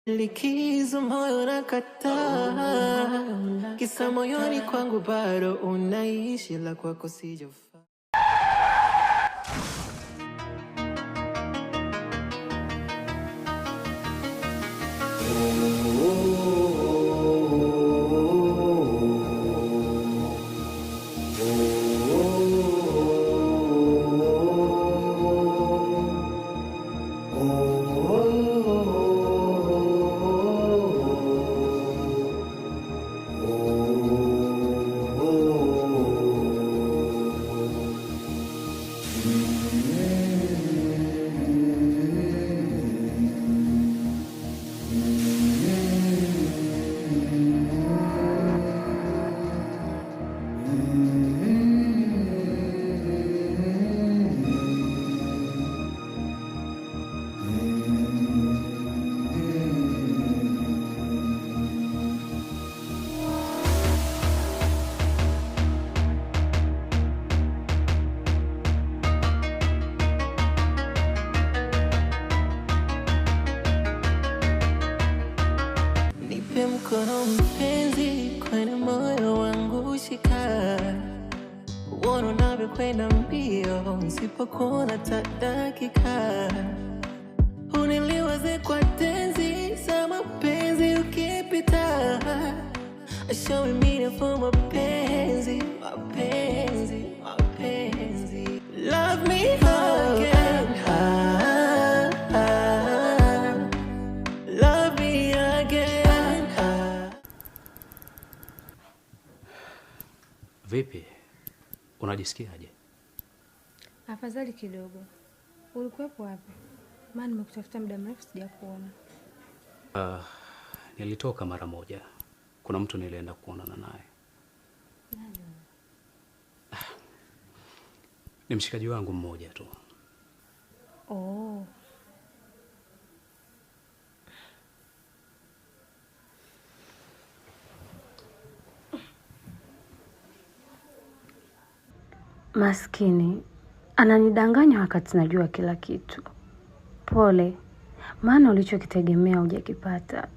Likizo moyo nakataa, kisa moyoni kwangu bado unaishi, la kwako sijafaa. Mkono mpenzi kwenye moyo wangu shika, uone unavyokwenda mbio, nisipokuona hata dakika. Uniliwaze kwa tenzi za mapenzi ukipita, show me meaning for mapenzi, mapenzi, mapenzi. Love me again. Love me again. Vipi? Unajisikiaje? Afadhali kidogo. Ulikuwepo wapi? Maana nimekutafuta muda mrefu sijakuona. Nilitoka mara moja. Kuna mtu nilienda kuonana naye. Nani? Ni mshikaji wangu mmoja tu. Oh. Maskini, ananidanganya wakati najua kila kitu. Pole, maana ulichokitegemea hujakipata.